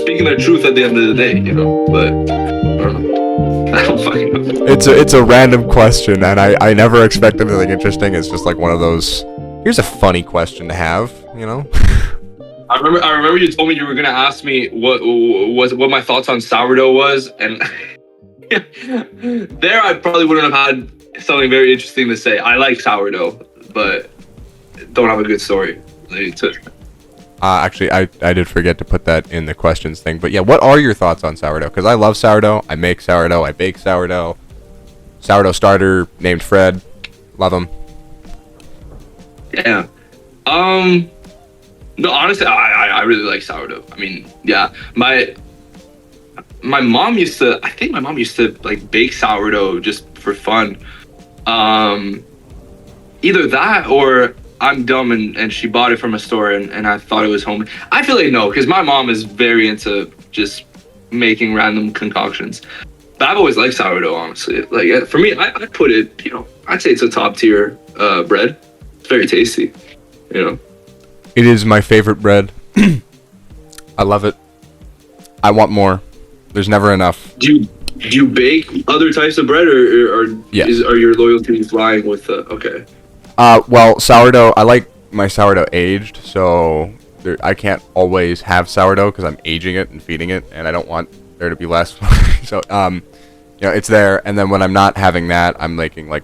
speaking their truth at the end of the day, you know. But I don't know. I don't fucking know. It's a random question, and I never expect anything interesting. It's just like one of those. Here's a funny question to have, you know. I remember you told me you were gonna ask me what my thoughts on sourdough was, and there I probably wouldn't have had something very interesting to say. I like sourdough, but don't have a good story. Actually, I did forget to put that in the questions thing. But yeah, what are your thoughts on sourdough? Because I love sourdough. I make sourdough. I bake sourdough. Sourdough starter named Fred. Love him. Yeah. No, honestly, I really like sourdough. I mean, yeah, my mom used to. I think my mom used to like bake sourdough just for fun. Either that or I'm dumb and she bought it from a store and I thought it was homemade. I feel like no, because my mom is very into just making random concoctions. But I've always liked sourdough, honestly. Like for me, I put it. You know, I'd say it's a top tier bread. It's very tasty. You know. It is my favorite bread. I love it. I want more. There's never enough. Do you bake other types of bread, or yes. Are your loyalties lying with okay? Well, sourdough. I like my sourdough aged, so I can't always have sourdough because I'm aging it and feeding it, and I don't want there to be less. So, you know, it's there. And then when I'm not having that, I'm making like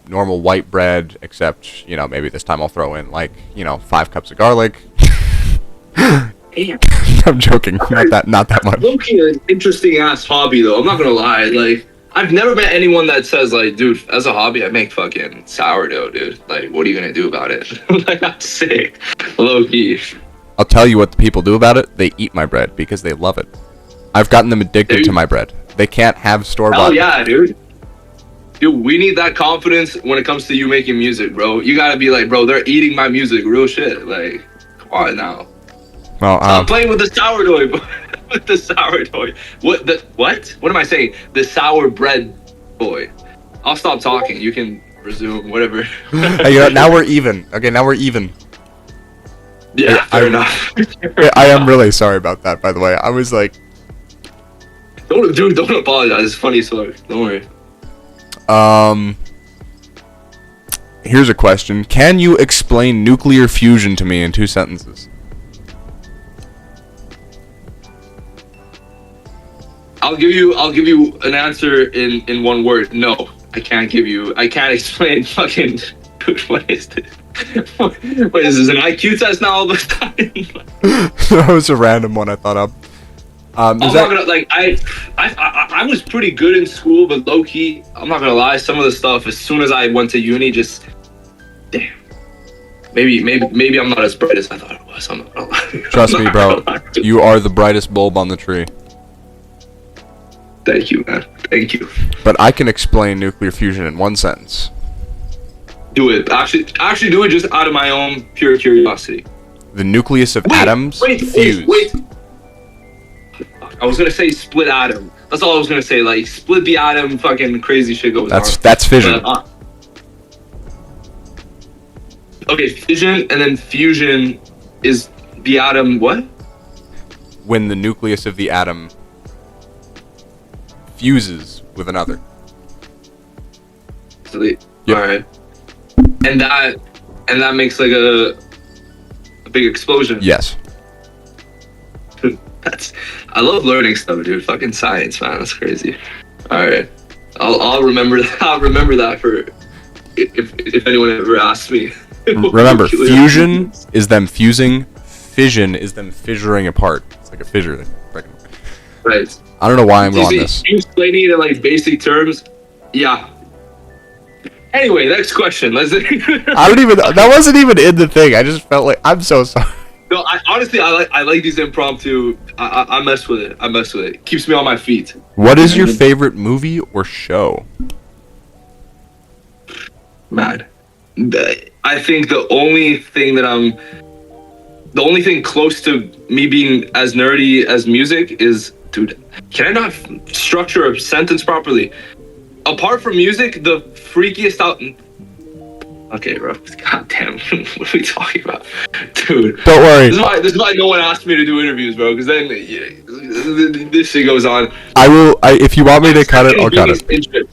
normal white bread, except, you know, maybe this time I'll throw in like, you know, 5 cups of garlic. Damn. I'm joking. Not that much. Low-key an interesting ass hobby though. I'm not gonna lie. Like, I've never met anyone that says like, dude, as a hobby, I make fucking sourdough, dude. Like, what are you gonna do about it? Like, that's sick. Low-key. I'll tell you what the people do about it. They eat my bread because they love it. I've gotten them addicted to my bread. They can't have store-bought. Hell yeah, dude. Dude, we need that confidence when it comes to you making music, bro. You gotta be like, bro, they're eating my music, real shit. Like, come on now. Well, I'm playing with the sourdough, with the sourdough. What am I saying? The sour bread boy. I'll stop talking. You can resume, whatever. Hey, you know, now we're even. Okay, now we're even. Yeah, fair enough. I am really sorry about that, by the way. I was like... Don't apologize. It's funny story. Don't worry. Here's a question. Can you explain nuclear fusion to me in 2 sentences? I'll give you an answer in one word. No, I can't explain fucking. Dude, what is this? What is this, an IQ test now all the time? That was a random one I thought of. I'm not gonna like I was pretty good in school, but low key, I'm not gonna lie, some of the stuff as soon as I went to uni, just damn. Maybe I'm not as bright as I thought it was. I'm not gonna lie. Trust me, bro. You are the brightest bulb on the tree. Thank you, man. Thank you. But I can explain nuclear fusion in 1 sentence. Do it. Actually do it just out of my own pure curiosity. The nucleus of atoms fuse. Wait. I was gonna say split atom. That's all I was gonna say. Like, split the atom, fucking crazy shit goes on. That's fission. Okay, fission and then fusion is the atom. What? When the nucleus of the atom fuses with another. So yep. All right. And that makes like a big explosion. Yes. I love learning stuff, dude. Fucking science, man. That's crazy. All right, I'll remember that. I'll remember that for if anyone ever asks me. Remember, fusion is them fusing. Fission is them fissuring apart. It's like a fissure. Right. I don't know why I'm on this. You explaining it in like basic terms. Yeah. Anyway, next question. Let's. I don't even. That wasn't even in the thing. I just felt like I'm so sorry. No, I like these impromptu. I mess with it. Keeps me on my feet. What is your favorite movie or show? Man, I think the only thing close to me being as nerdy as music is, dude, can I not structure a sentence properly? Apart from music, the freakiest out. Okay, bro. God damn. What are we talking about? Dude. Don't worry. This is why no one asked me to do interviews, bro. Because then this shit goes on. I will. If you want me to cut it, I'll cut it.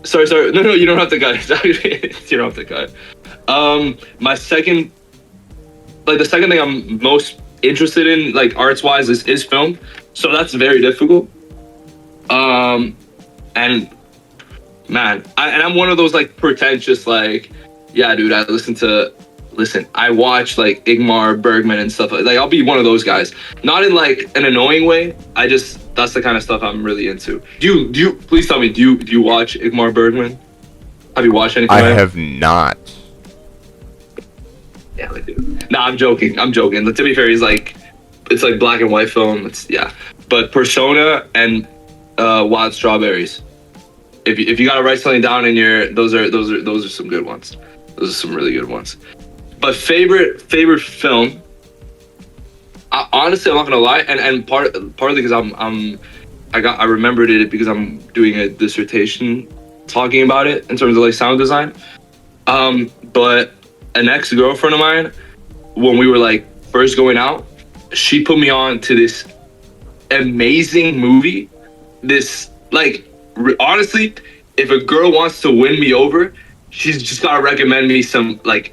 Sorry. No, you don't have to cut it. You don't have to cut it. My second, like the second thing I'm most interested in, like arts wise, is film. So that's very difficult. And man, I'm one of those like pretentious, like, yeah, dude, I watch like Ingmar Bergman and stuff. Like I'll be one of those guys, not in like an annoying way. That's the kind of stuff I'm really into. Do you please tell me, do you watch Ingmar Bergman? Have you watched anything? I have not. Yeah, I do. Nah, I'm joking. To be fair, it's like black and white film. But Persona and Wild Strawberries. If you gotta write something down in your, those are some good ones. Those are some really good ones. But favorite film. Honestly, I'm not gonna lie, and partly because I remembered it because I'm doing a dissertation talking about it in terms of like sound design. But an ex-girlfriend of mine, when we were like first going out, she put me on to this amazing movie. This like honestly, if a girl wants to win me over, she's just gotta recommend me some like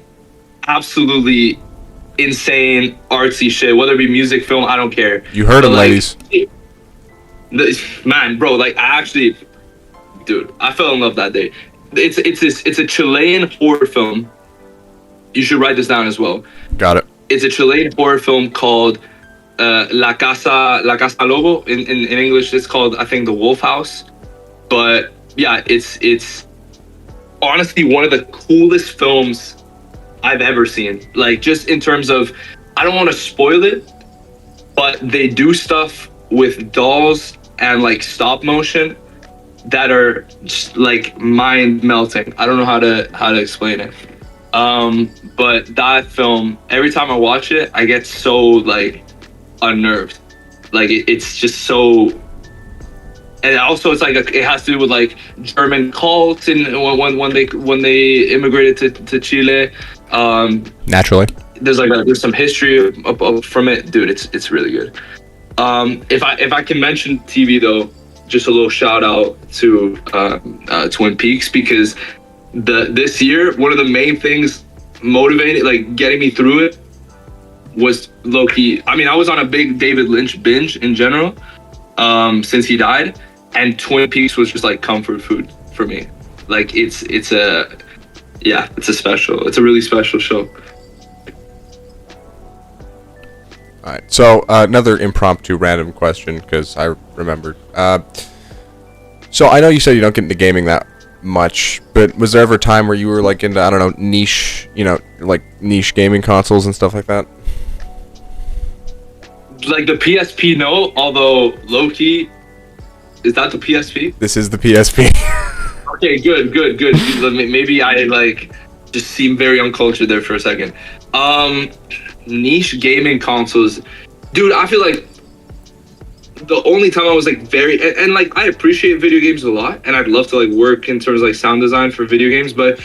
absolutely insane artsy shit, whether it be music, film, I don't care. You heard him, like, ladies. Man, bro, like I fell in love that day. It's a Chilean horror film. You should write this down as well. Got it. It's a Chilean horror film called La Casa Lobo. In English, it's called, I think, The Wolf House. But yeah, it's honestly one of the coolest films I've ever seen. Like, just in terms of, I don't want to spoil it, but they do stuff with dolls and like stop motion that are just like mind melting. I don't know how to explain it. But that film, every time I watch it, I get so like unnerved. Like it's just so, and also it's like it has to do with like German cults and when they immigrated to Chile. Naturally, there's some history from it, dude. It's really good. If I can mention TV though, just a little shout out to Twin Peaks, because this year one of the main things motivated, like getting me through it, was low-key. I mean, I was on a big David Lynch binge in general since he died, and Twin Peaks was just like comfort food for me. Like it's a really special show. All right, so another impromptu random question, because I remembered. So I know you said you don't get into gaming that much, but was there ever a time where you were like into, I don't know, niche gaming consoles and stuff like that? Like the PSP, no. Although low-key, is that the PSP? This is the PSP. Okay, good. Maybe I like just seem very uncultured there for a second. Niche gaming consoles, dude. I feel like the only time I was like very and like I appreciate video games a lot, and I'd love to like work in terms of like sound design for video games, but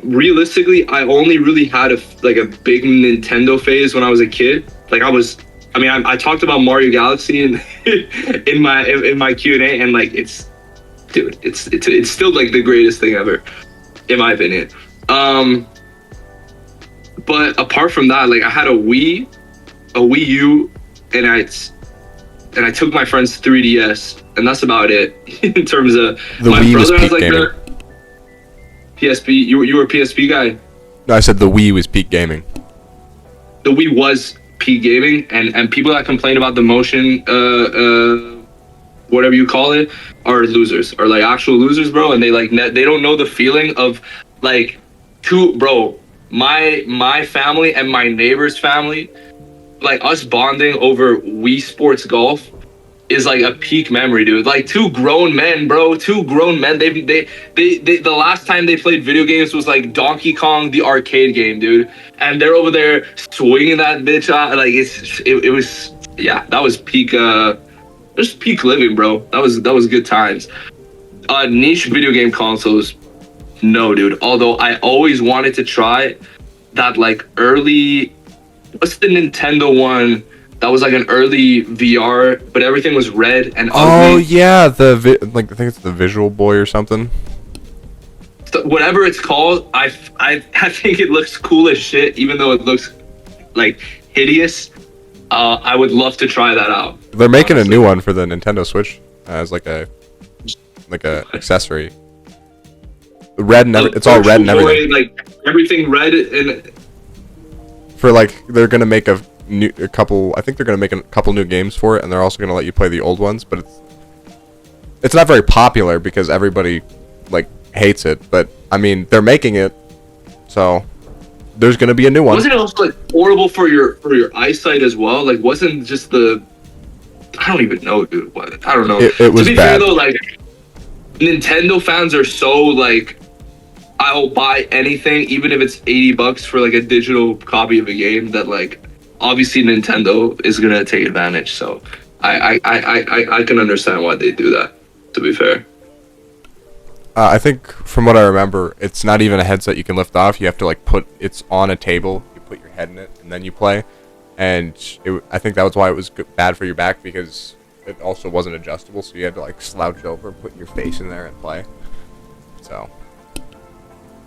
realistically, I only really had a big Nintendo phase when I was a kid. Like I talked about Mario Galaxy in my Q&A, and like it's still like the greatest thing ever, in my opinion. But apart from that, like I had a Wii U, and I took my friend's 3DS, and that's about it in terms of my Wii brother has like gaming. the PSP. You were a PSP guy? No, I said the Wii was peak gaming. The Wii was peak gaming, and people that complain about the motion, whatever you call it, are losers, are like actual losers, bro. And they they don't know the feeling of like my family and my neighbor's family, like us bonding over Wii Sports Golf is like a peak memory, dude. Like two grown men. They the last time they played video games was like Donkey Kong, the arcade game, dude. And they're over there swinging that bitch out. Like it was, yeah, that was peak. Just peak living, bro. That was good times. Niche video game consoles, no, dude. Although I always wanted to try that like early, what's the Nintendo one that was like an early VR, but everything was red and Oh ugly. yeah, like I think it's the Visual Boy or something. So whatever it's called, I think it looks cool as shit, even though it looks like hideous. I would love to try that out. They're making honestly. a new one for the Nintendo Switch as like a accessory. Red and it's all red and Virtual everything. Boy, like everything red and For like they're gonna make a couple. I think they're gonna make a couple new games for it, and they're also gonna let you play the old ones. But it's not very popular because everybody like hates it. But I mean, they're making it, so there's gonna be a new one. wasn't it also like horrible for your eyesight as well? Like wasn't just the I don't even know, dude. What I don't know. It was to be bad. fair though, like Nintendo fans are so like I'll buy anything, even if it's $80 for like a digital copy of a game. That like obviously Nintendo is gonna take advantage. So I can understand why they do that. To be fair, I think from what I remember, it's not even a headset you can lift off. You have to like it's on a table. You put your head in it, and then you play. And I think that was why it was bad for your back because it also wasn't adjustable. So you had to like slouch over, put your face in there, and play. So.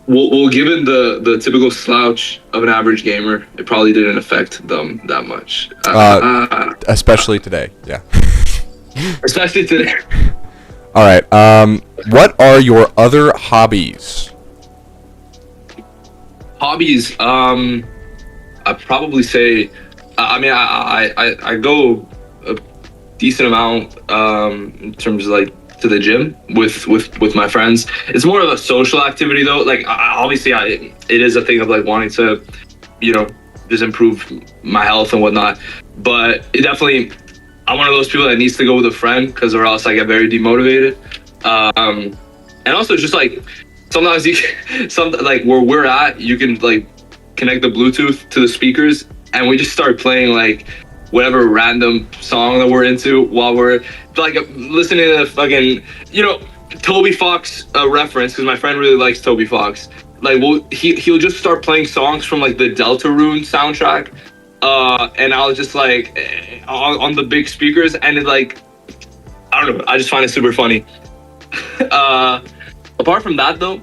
well, given the typical slouch of an average gamer, it probably didn't affect them that much. Especially today, yeah. Especially today. All right. What are your other hobbies? Hobbies. I'd probably say. I mean, I go a decent amount in terms of like to the gym with my friends. It's more of a social activity though. Like obviously, it is a thing of like wanting to, just improve my health and whatnot. But it definitely, I'm one of those people that needs to go with a friend because or else I get very demotivated. And also just like sometimes like where we're at, you can like connect the Bluetooth to the speakers and we just start playing like whatever random song that we're into while we're like listening to the fucking, Toby Fox reference because my friend really likes Toby Fox. Like, he'll just start playing songs from like the Deltarune soundtrack, and I'll just like on the big speakers, and it like I don't know. I just find it super funny. Apart from that, though,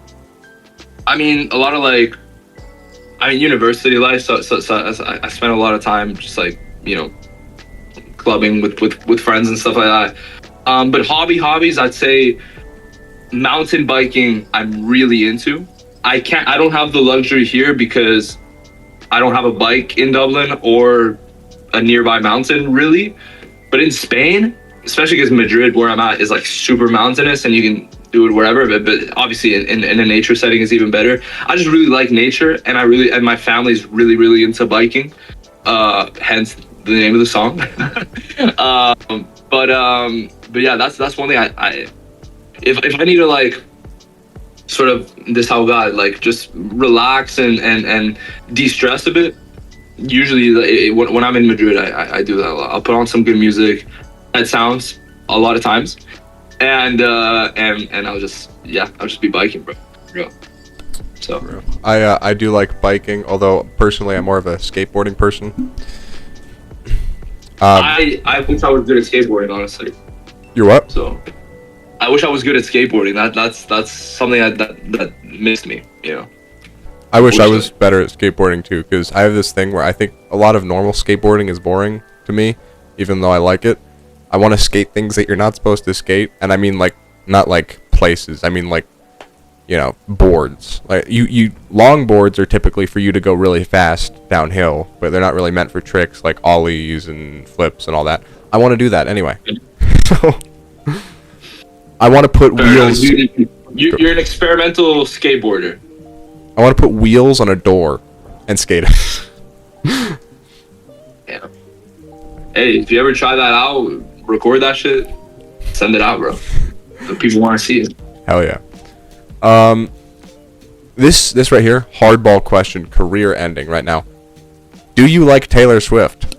I mean, a lot of like, university life. So I spent a lot of time just like clubbing with friends and stuff like that. But hobbies, I'd say mountain biking. I'm really into. I don't have the luxury here because I don't have a bike in Dublin or a nearby mountain really. But in Spain, especially because Madrid, where I'm at, is like super mountainous and you can do it wherever. But obviously in a nature setting is even better. I just really like nature and my family's really, really into biking. Hence the name of the song. But yeah, that's one thing I if I need to like sort of desahogar, like just relax and de-stress a bit. Usually, when I'm in Madrid, I do that a lot. I'll put on some good music, head sounds, a lot of times, and I'll just be biking, bro. Real. So I do like biking, although personally I'm more of a skateboarding person. I wish I was good at skateboarding, honestly. You're what? So I wish I was good at skateboarding. That's something that missed me, I wish I was better at skateboarding too, because I have this thing where I think a lot of normal skateboarding is boring to me, even though I like it. I want to skate things that you're not supposed to skate, and I mean like not like places. I mean like boards. Like you long boards are typically for you to go really fast downhill, but they're not really meant for tricks like ollies and flips and all that. I want to do that anyway. So I want to put wheels. You're an experimental skateboarder. I want to put wheels on a door and skate it. Yeah. Hey, if you ever try that out, record that shit, send it out, bro. The people want to see it. Hell yeah. This right here, hardball question, career ending right now. Do you like Taylor Swift?